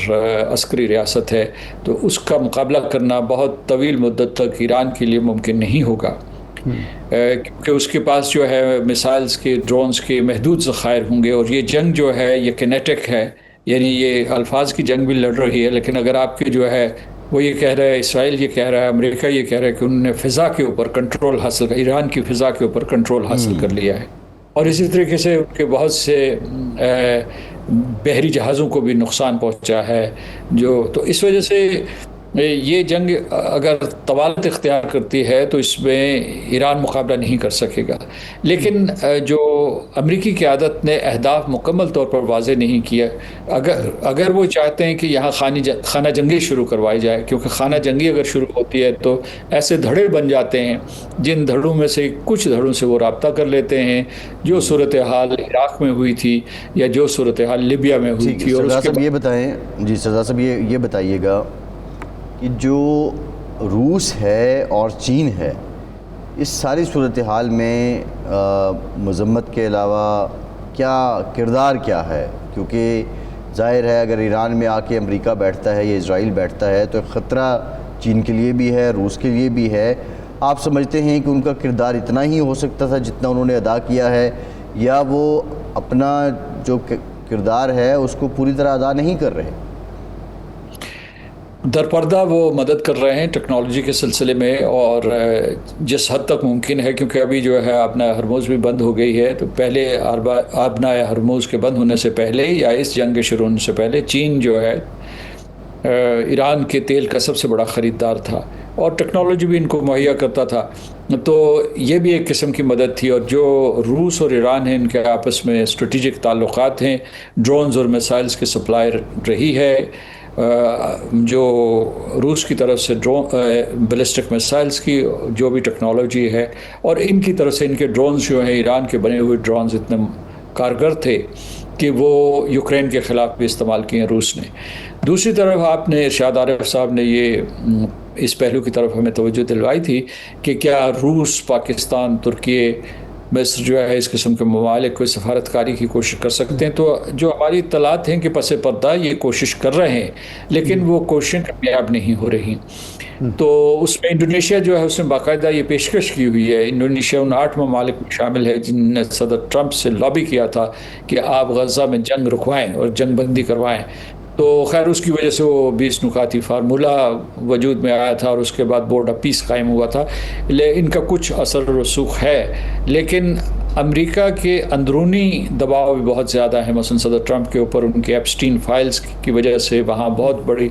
عسکری ریاست ہے، تو اس کا مقابلہ کرنا بہت طویل مدت تک ایران کے لیے ممکن نہیں ہوگا، کیونکہ اس کے پاس جو ہے میسائلز کے، ڈرونز کے محدود ذخائر ہوں گے، اور یہ جنگ جو ہے یہ کینیٹک ہے، یعنی یہ الفاظ کی جنگ بھی لڑ رہی ہے، لیکن اگر آپ کے جو ہے وہ یہ کہہ رہا ہے، اسرائیل یہ کہہ رہا ہے، امریکہ یہ کہہ رہا ہے کہ انہوں نے فضا کے اوپر کنٹرول حاصل کر، ایران کی فضا کے اوپر کنٹرول حاصل کر لیا ہے، اور اسی طریقے سے ان کے بہت سے بحری جہازوں کو بھی نقصان پہنچا ہے، جو تو اس وجہ سے یہ جنگ اگر طوالت اختیار کرتی ہے تو اس میں ایران مقابلہ نہیں کر سکے گا، لیکن جو امریکی قیادت نے اہداف مکمل طور پر واضح نہیں کیا، اگر وہ چاہتے ہیں کہ یہاں خانہ جنگی شروع کروائی جائے، کیونکہ خانہ جنگی اگر شروع ہوتی ہے تو ایسے دھڑے بن جاتے ہیں جن دھڑوں میں سے کچھ دھڑوں سے وہ رابطہ کر لیتے ہیں، جو صورتحال عراق میں ہوئی تھی یا جو صورتحال لیبیا میں ہوئی تھی۔ اور
سردار صاحب یہ بتائیں، جی سردار صاحب یہ بتائیے گا کہ جو روس ہے اور چین ہے، اس ساری صورتحال میں مذمت کے علاوہ کیا کردار کیا ہے؟ کیونکہ ظاہر ہے اگر ایران میں آ کے امریکہ بیٹھتا ہے یا اسرائیل بیٹھتا ہے تو ایک خطرہ چین کے لیے بھی ہے، روس کے لیے بھی ہے۔ آپ سمجھتے ہیں کہ ان کا کردار اتنا ہی ہو سکتا تھا جتنا انہوں نے ادا کیا ہے، یا وہ اپنا جو کردار ہے اس کو پوری طرح ادا نہیں کر رہے؟
درپردہ وہ مدد کر رہے ہیں ٹیکنالوجی کے سلسلے میں، اور جس حد تک ممکن ہے، کیونکہ ابھی جو ہے آبنائے ہرموز بھی بند ہو گئی ہے، تو پہلے آبنائے ہرموز کے بند ہونے سے پہلے یا اس جنگ کے شروع ہونے سے پہلے چین جو ہے ایران کے تیل کا سب سے بڑا خریدار تھا اور ٹیکنالوجی بھی ان کو مہیا کرتا تھا، تو یہ بھی ایک قسم کی مدد تھی۔ اور جو روس اور ایران ہیں ان کے آپس میں اسٹریٹجک تعلقات ہیں، ڈرونز اور میسائلز کے سپلائر رہی ہے، جو روس کی طرف سے بیلسٹک میسائلز کی جو بھی ٹیکنالوجی ہے، اور ان کی طرف سے ان کے ڈرونز جو ہیں، ایران کے بنے ہوئے ڈرونز اتنے کارگر تھے کہ وہ یوکرین کے خلاف بھی استعمال کیے ہیں روس نے۔ دوسری طرف آپ نے ارشاد عارف صاحب نے یہ اس پہلو کی طرف ہمیں توجہ دلوائی تھی کہ کیا روس، پاکستان، ترکیے، مصر جو ہے اس قسم کے ممالک کو سفارتکاری کی کوشش کر سکتے ہیں، تو جو ہماری اطلاعات ہیں کہ پس پردہ یہ کوشش کر رہے ہیں، لیکن وہ کوششیں کامیاب نہیں ہو رہی۔ تو اس میں انڈونیشیا جو ہے اس نے باقاعدہ یہ پیشکش کی ہوئی ہے، انڈونیشیا ان 8 ممالک میں شامل ہے جن نے صدر ٹرمپ سے لابی کیا تھا کہ آپ غزہ میں جنگ رکوائیں اور جنگ بندی کروائیں، تو خیر اس کی وجہ سے وہ 20 نکاتی فارمولہ وجود میں آیا تھا اور اس کے بعد بورڈ آف پیس قائم ہوا تھا۔ ان کا کچھ اثر و رسوخ ہے، لیکن امریکہ کے اندرونی دباؤ بھی بہت زیادہ ہے، مثلا صدر ٹرمپ کے اوپر ان کے ایپسٹین فائلز کی وجہ سے وہاں بہت بڑی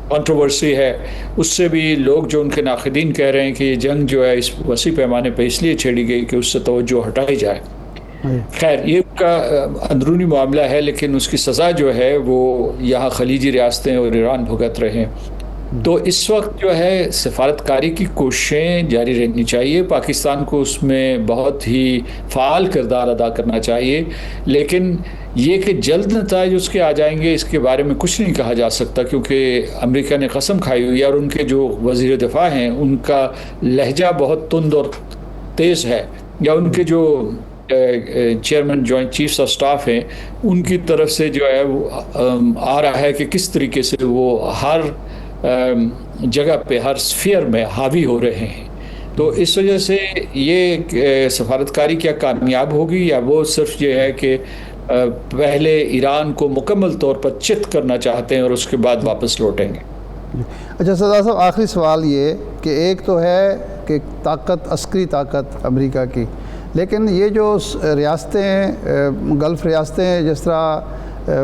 کنٹروورسی ہے۔ اس سے بھی لوگ جو ان کے ناقدین کہہ رہے ہیں کہ یہ جنگ جو ہے اس وسیع پیمانے پہ اس لیے چھیڑی گئی کہ اس سے توجہ ہٹائی جائے۔ خیر یہ ان کا اندرونی معاملہ ہے، لیکن اس کی سزا جو ہے وہ یہاں خلیجی ریاستیں اور ایران بھگت رہے ہیں۔ تو اس وقت جو ہے سفارتکاری کی کوششیں جاری رہنی چاہیے، پاکستان کو اس میں بہت ہی فعال کردار ادا کرنا چاہیے، لیکن یہ کہ جلد نتائج اس کے آ جائیں گے اس کے بارے میں کچھ نہیں کہا جا سکتا، کیونکہ امریکہ نے قسم کھائی ہوئی ہے اور ان کے جو وزیر دفاع ہیں ان کا لہجہ بہت تند اور تیز ہے، یا ان کے جو chairman joint chiefs of staff ہیں ان کی طرف سے جو ہے وہ آ رہا ہے کہ کس طریقے سے وہ ہر جگہ پہ ہر سفیر میں حاوی ہو رہے ہیں۔ تو اس وجہ سے یہ سفارتکاری کیا کامیاب ہوگی، یا وہ صرف یہ ہے کہ پہلے ایران کو مکمل طور پر چت کرنا چاہتے ہیں اور اس کے بعد واپس لوٹیں گے؟
اچھا سردار صاحب، آخری سوال یہ کہ ایک تو ہے کہ طاقت، عسکری طاقت امریکہ کی، لیکن یہ جو ریاستیں، گلف ریاستیں جس طرح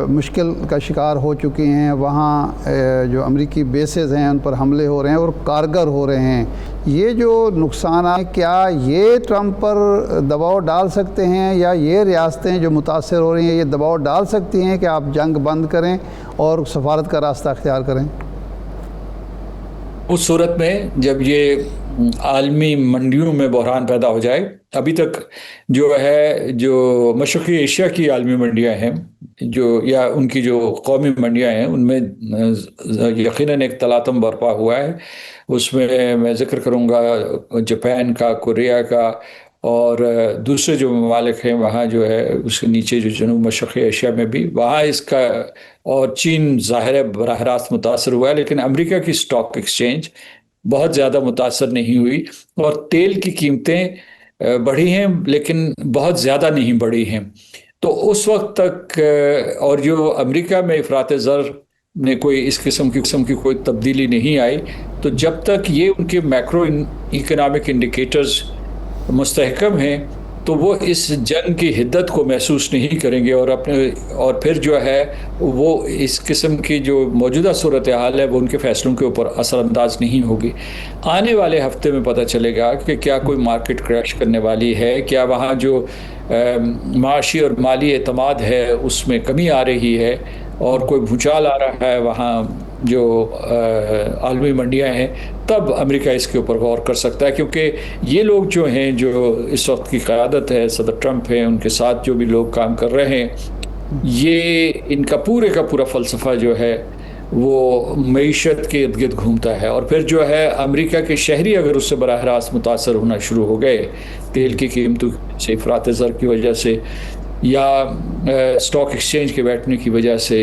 مشکل کا شکار ہو چکی ہیں، وہاں جو امریکی بیسز ہیں ان پر حملے ہو رہے ہیں اور کارگر ہو رہے ہیں، یہ جو نقصانات کیا یہ ٹرمپ پر دباؤ ڈال سکتے ہیں، یا یہ ریاستیں جو متاثر ہو رہی ہیں یہ دباؤ ڈال سکتی ہیں کہ آپ جنگ بند کریں اور سفارت کا راستہ اختیار کریں؟
اس صورت میں جب یہ عالمی منڈیوں میں بحران پیدا ہو جائے، ابھی تک جو ہے جو مشرقی ایشیا کی عالمی منڈیاں ہیں جو یا ان کی جو قومی منڈیاں ہیں ان میں یقیناً ایک تلاطم برپا ہوا ہے۔ اس میں ذکر کروں گا جاپان کا، کوریا کا اور دوسرے جو ممالک ہیں وہاں جو ہے اس کے نیچے جو جنوب مشرقی ایشیا میں بھی وہاں اس کا، اور چین ظاہر ہے براہ راست متاثر ہوا ہے، لیکن امریکہ کی اسٹاک ایکسچینج بہت زیادہ متاثر نہیں ہوئی، اور تیل کی قیمتیں بڑھی ہیں لیکن بہت زیادہ نہیں بڑھی ہیں۔ تو اس وقت تک اور جو امریکہ میں افراط زر نے کوئی اس قسم کی کوئی تبدیلی نہیں آئی، تو جب تک یہ ان کے میکرو اکنامک انڈیکیٹرز مستحکم ہیں تو وہ اس جنگ کی حدت کو محسوس نہیں کریں گے، اور پھر جو ہے وہ اس قسم کی جو موجودہ صورتحال ہے وہ ان کے فیصلوں کے اوپر اثر انداز نہیں ہوگی۔ آنے والے ہفتے میں پتہ چلے گا کہ کیا کوئی مارکیٹ کریش کرنے والی ہے، کیا وہاں جو معاشی اور مالی اعتماد ہے اس میں کمی آ رہی ہے، اور کوئی بھوچال آ رہا ہے وہاں جو عالمی منڈیاں ہیں، تب امریکہ اس کے اوپر غور کر سکتا ہے، کیونکہ یہ لوگ جو ہیں، جو اس وقت کی قیادت ہے، صدر ٹرمپ ہیں، ان کے ساتھ جو بھی لوگ کام کر رہے ہیں، یہ ان کا پورا فلسفہ جو ہے وہ معیشت کے ارد گرد گھومتا ہے، اور پھر جو ہے امریکہ کے شہری اگر اس سے براہ راست متاثر ہونا شروع ہو گئے تیل کی قیمتوں سے، افراط زر کی وجہ سے، یا اسٹاک ایکسچینج کے بیٹھنے کی وجہ سے،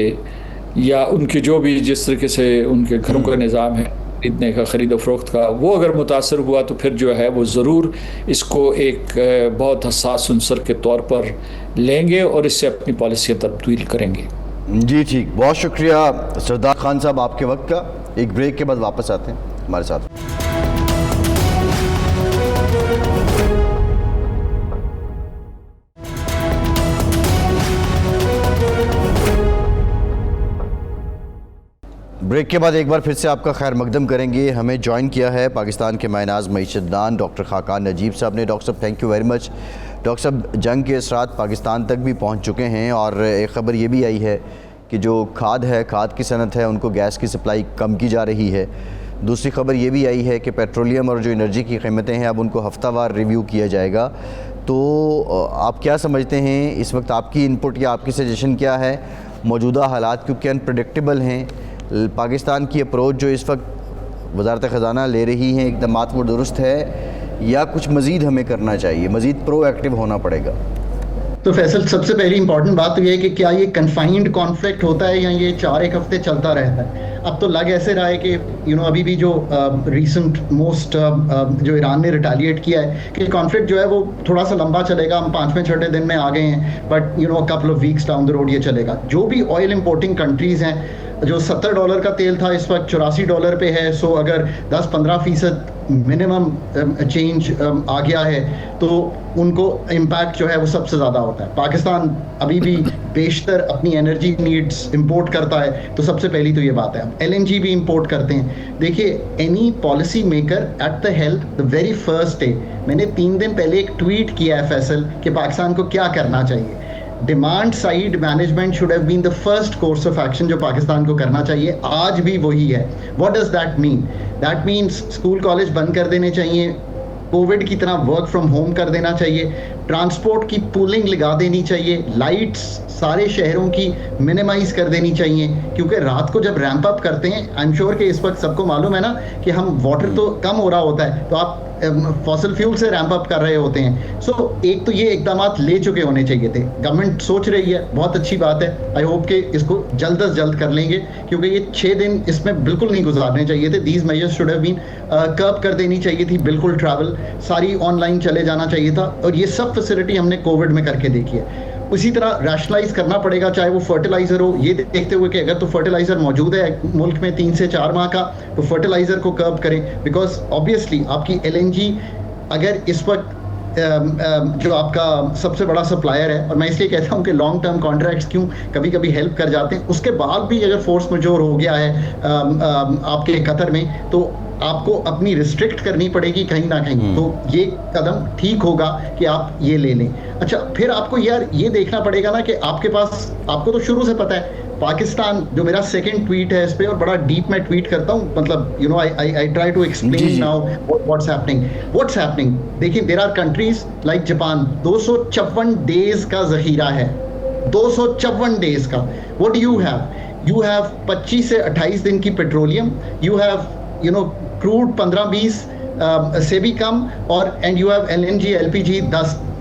یا ان کے جو بھی جس طریقے سے ان کے گھروں کا نظام ہے خریدنے کا، خرید و فروخت کا، وہ اگر متاثر ہوا تو پھر جو ہے وہ ضرور اس کو ایک بہت حساس عنصر کے طور پر لیں گے اور اس سے اپنی پالیسی تبدیل کریں گے۔
جی ٹھیک، بہت شکریہ سردار خان صاحب آپ کے وقت کا۔ ایک بریک کے بعد واپس آتے ہیں ہمارے ساتھ۔ بریک کے بعد ایک بار پھر سے آپ کا خیر مقدم کریں گے۔ ہمیں جوائن کیا ہے پاکستان کے ماہ ناز معیشت دان ڈاکٹر خاقان نجیب صاحب نے۔ ڈاکٹر صاحب thank you very much. Doctor صاحب، جنگ کے اثرات پاکستان تک بھی پہنچ چکے ہیں، اور ایک خبر یہ بھی آئی ہے کہ جو کھاد کی صنعت ہے ان کو گیس کی سپلائی کم کی جا رہی ہے۔ دوسری خبر یہ بھی آئی ہے کہ پیٹرولیم اور جو انرجی کی قیمتیں ہیں اب ان کو ہفتہ وار ریویو کیا جائے گا۔ تو آپ کیا سمجھتے ہیں اس وقت، آپ کی ان پٹ یا آپ کی سجیشن کیا ہے؟ موجودہ حالات کیونکہ انپریڈکٹیبل ہیں، پاکستان کی اپروچ جو اس وقت وزارت خزانہ لے رہی ہیں اقدامات وہ درست ہے یا کچھ مزید ہمیں کرنا چاہیے، مزید پرو ایکٹیو ہونا پڑے گا؟
تو فیصل، سب سے پہلی امپورٹنٹ بات تو یہ ہے کہ کیا یہ کنفائنڈ کانفلکٹ ہوتا ہے یا یہ 4-1 ہفتے چلتا رہتا ہے؟ اب تو لگ ایسے رہا ہے کہ ابھی بھی جو ریسنٹ موسٹ جو ایران نے ریٹیلیٹ کیا ہے کہ کانفلکٹ جو ہے وہ تھوڑا سا لمبا چلے گا، ہم 5ویں-6ٹھے دن میں آ گئے ہیں، but couple of weeks down the road یہ چلے گا۔ جو بھی آئل امپورٹنگ کنٹریز ہیں، جو $70 کا تیل تھا اس وقت $84 پہ ہے، سو اگر 10-15% منیمم چینج آ گیا ہے تو ان کو امپیکٹ جو ہے وہ سب سے زیادہ ہوتا ہے۔ پاکستان ابھی بھی بیشتر اپنی انرجی نیڈز امپورٹ کرتا ہے، تو سب سے پہلی تو یہ بات ہے۔ اب LNG بھی امپورٹ کرتے ہیں۔ دیکھیے، any policy maker at the health the very first day, میں نے 3 دن پہلے ایک ٹویٹ کیا ہے فیصل کہ پاکستان کو کیا کرنا چاہیے۔ Demand side management should have been the first course of action جو پاکستان کو کرنا چاہیے، آج بھی وہی ہے۔ What does that mean? That means school college بند کر دینے چاہیے، کووڈ کی طرح ورک فرام ہوم کر دینا چاہیے، ٹرانسپورٹ کی پولنگ لگا دینی چاہیے، لائٹس سارے شہروں کی منیمائز کر دینی چاہیے، کیونکہ رات کو جب ریمپ اپ کرتے ہیں، آئی ایم شیور کہ اس وقت سب کو معلوم ہے نا کہ ہم واٹر تو کم ہو رہا ہوتا ہے تو آپ فاسل فیول سے ریمپ اپ کر رہے ہوتے ہیں۔ سو ایک تو یہ اقدامات لے چکے ہونے چاہیے تھے، گورنمنٹ سوچ رہی ہے، بہت اچھی بات ہے۔ آئی ہوپ کہ اس کو جلد از جلد کر لیں گے، کیونکہ یہ 6 دن اس میں بالکل نہیں گزارنے چاہیے تھے۔ These measures should have been curb کر دینی چاہیے تھی، بالکل ٹریول ساری آن لائن چلے جانا چاہیے تھا، اور یہ سب فیسلٹی ہم نے کووڈ میں کر کے دیکھی ہے۔ اسی طرح ریشنلائز کرنا پڑے گا، چاہے وہ فرٹیلائزر ہو، یہ دیکھتے ہوئے کہ اگر تو فرٹیلائزر موجود ہے ملک میں 3 سے 4 ماہ کا، تو فرٹیلائزر کو کرب کریں، بیکاز آبویسلی آپ کی LNG اگر اس وقت جو آپ کا سب سے بڑا سپلائر ہے، اور میں اس لیے کہتا ہوں کہ لانگ ٹرم کانٹریکٹس کیوں کبھی کبھی ہیلپ کر جاتے ہیں، اس کے بعد بھی اگر فورس میجور ہو گیا ہے آپ کے قطر میں، تو آپ کو اپنی ریسٹرکٹ کرنی پڑے گی کہیں نہ کہیں۔ تو یہ قدم ٹھیک ہوگا کہ آپ یہ لے لیں۔ اچھا، پھر آپ کو یار یہ دیکھنا پڑے گا نا کہ آپ کے پاس، آپ کو تو شروع سے پتہ ہے پاکستان، جو میرا سیکنڈ ٹویٹ ہے اس پہ، اور بڑا ڈیپ میں ٹویٹ کرتا ہوں، مطلب I try to explain now what's happening. دیکھیں، there are countries like Japan 254 days کا ذخیرہ ہے، 254 days کا۔ what do you have 25 سے 28 دن کی پیٹرولیم، you have crude 15-20 سے بھی کم، اور and you have LNG LPG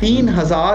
3000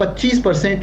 25%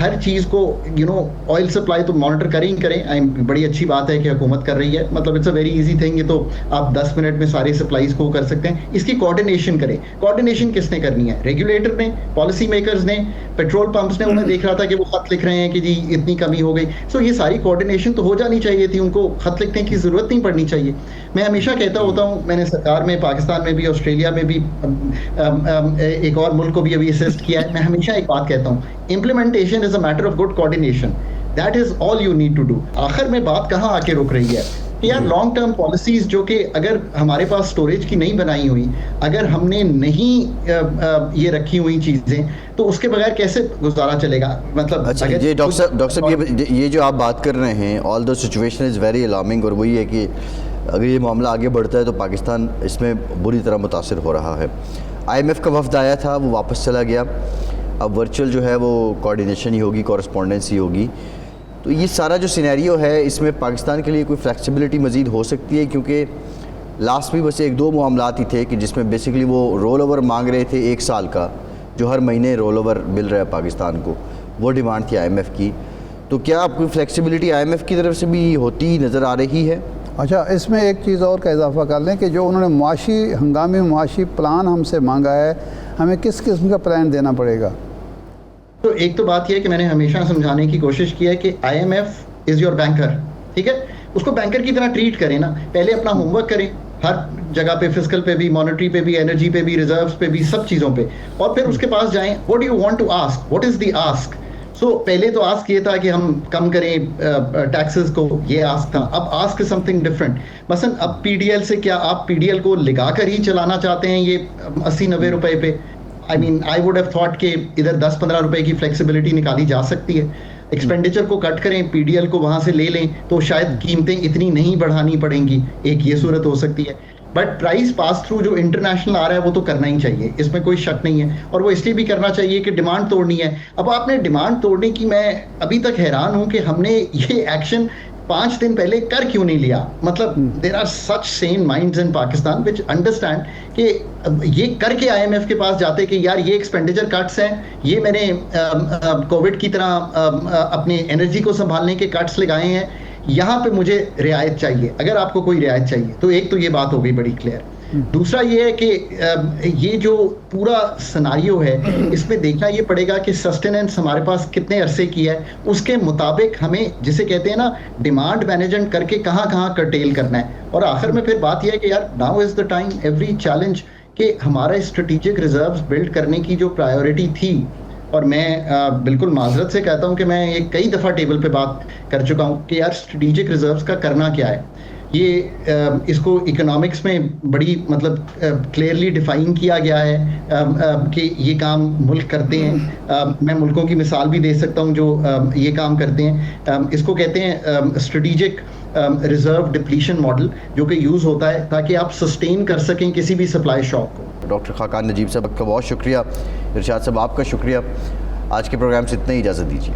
ہر چیز کو آئل سپلائی تو مانیٹر کریں بڑی اچھی بات ہے کہ حکومت کر رہی ہے, مطلب it's a very easy thing, یہ تو آپ 10 منٹ میں ساری سپلائیز کو کر سکتے ہیں. اس کی کوآرڈینیشن کریں. کوآرڈینیشن کس نے کرنی ہے؟ ریگولیٹر نے, پالیسی میکرز نے, پیٹرول پمپس نے. انہیں دیکھ رہا تھا کہ وہ خط لکھ رہے ہیں کہ جی اتنی کمی ہو گئی, سو یہ ساری کوآرڈینیشن تو ہو جانی چاہیے تھی, ان کو خط لکھنے کی ضرورت نہیں پڑنی چاہیے. میں ہمیشہ کہتا ہوتا ہوں, میں نے سرکار میں, پاکستان میں بھی, آسٹریلیا میں بھی, ایک اور ملک کو بھی ابھی اسسٹ کیا ہے, میں ہمیشہ ایک بات کہتا ہوں, implementation is a matter of good coordination. That is all you need to do. آخر میں بات کہاں آ کے رک رہی ہے کہ یار لانگ ٹرم پالیسیز جو کہ اگر ہمارے پاس سٹوریج کی نہیں بنائی ہوئی, اگر ہم نے نہیں یہ رکھی ہوئی چیزیں, تو اس کے بغیر کیسے گزارا چلے گا؟ مطلب
یہ ڈاکٹر صاحب یہ جو آپ بات کر رہے ہیں, all the situation is very alarming, اور وہی ہے کہ اگر یہ معاملہ آگے بڑھتا ہے تو پاکستان اس میں بری طرح متاثر ہو رہا ہے. IMF کا وفد آیا تھا, وہ واپس چلا گیا, اب ورچوئل جو ہے وہ کوآرڈینیشن ہی ہوگی, کورسپونڈنس ہی ہوگی. تو یہ سارا جو سینیریو ہے, اس میں پاکستان کے لیے کوئی فلیکسیبلٹی مزید ہو سکتی ہے؟ کیونکہ لاسٹ بھی بس 1-2 معاملات ہی تھے کہ جس میں بیسیکلی وہ رول اوور مانگ رہے تھے 1 سال کا, جو ہر مہینے رول اوور مل رہا ہے پاکستان کو, وہ ڈیمانڈ تھی IMF کی. تو کیا آپ کوئی فلیکسیبلٹی IMF کی طرف سے بھی ہوتی نظر آ رہی ہے؟
اچھا, اس میں ایک چیز اور کا اضافہ کر لیں کہ جو انہوں نے ہنگامی معاشی پلان ہم سے مانگا ہے, ہمیں کس قسم کا پلان دینا پڑے گا؟
تو ایک تو بات یہ ہے کہ میں نے ہمیشہ سمجھانے کی کوشش کی ہے کہ IMF از یور بینکر, ٹھیک ہے, اس کو بینکر کی طرح ٹریٹ کریں نا. پہلے اپنا ہوم ورک کریں ہر جگہ پہ, فسکل پہ بھی, مانیٹری پہ بھی, انرجی پہ بھی, ریزروز پہ بھی, سب چیزوں پہ, اور پھر اس کے پاس جائیں. What do you want to ask, what is the ask. So پہلے تو آسک یہ تھا کہ ہم کم کریں ٹیکسز کو, یہ آسک تھا. اب آسک از سم تھنگ ڈفرینٹ. مثلا اب PDL سے کیا آپ PDL کو لگا کر ہی چلانا چاہتے ہیں یہ 80-90 روپے پہ؟ I would have thought کہ ادھر 10-15 روپے کی فلیکسیبلٹی نکالی جا سکتی ہے. ایکسپینڈیچر کو کٹ کریں, PDL کو وہاں سے لے لیں, تو شاید قیمتیں اتنی نہیں بڑھانی پڑیں گی. ایک یہ صورت ہو سکتی ہے. بٹ پرائز پاس تھرو جو انٹرنیشنل آ رہا ہے وہ تو کرنا ہی چاہیے, اس میں کوئی شک نہیں ہے, اور وہ اس لیے بھی کرنا چاہیے کہ ڈیمانڈ توڑنی ہے. اب آپ نے ڈیمانڈ توڑنے کی, میں ابھی تک حیران ہوں کہ ہم نے یہ ایکشن 5 دن پہلے کر کیوں نہیں لیا. مطلب there are such sane minds in Pakistan وچ انڈرسٹینڈ کہ یہ کر کے IMF کے پاس جاتے کہ یار یہ ایکسپینڈیچر کٹس ہیں, یہ میں نے کووڈ کی طرح اپنے انرجی کو سنبھالنے کے کٹس لگائے ہیں, یہاں پہ مجھے رعایت چاہیے, اگر آپ کو کوئی رعایت چاہیے. تو ایک تو یہ بات ہو گئی بڑی کلیئر. دوسرا یہ ہے کہ یہ جو پورا سناریو ہے, اس میں دیکھنا یہ پڑے گا کہ سسٹیننس ہمارے پاس کتنے عرصے کی ہے, اس کے مطابق ہمیں جسے کہتے ہیں نا ڈیمانڈ مینجمنٹ کر کے کہاں کہاں کرٹیل کرنا ہے. اور آخر میں پھر بات یہ ہے کہ یار now is the time, every challenge, کہ ہمارا اسٹریٹجک ریزروز بلڈ کرنے کی جو پرائیورٹی تھی, اور میں بالکل معذرت سے کہتا ہوں کہ میں یہ کئی دفعہ ٹیبل پہ بات کر چکا ہوں کہ یار اسٹریٹجک ریزروز کا کرنا کیا ہے. یہ اس کو اکنامکس میں بڑی مطلب کلیئرلی ڈیفائن کیا گیا ہے کہ یہ کام ملک کرتے ہیں. میں ملکوں کی مثال بھی دے سکتا ہوں جو یہ کام کرتے ہیں. اس کو کہتے ہیں اسٹریٹجک ریزرو ڈپلیشن ماڈل, جو کہ یوز ہوتا ہے تاکہ آپ سسٹین کر سکیں کسی بھی سپلائی شاک کو.
ڈاکٹر خاقان نجیب صاحب کا بہت شکریہ. ارشاد صاحب آپ کا شکریہ. آج کے پروگرام سے اتنا ہی اجازت دیجیے.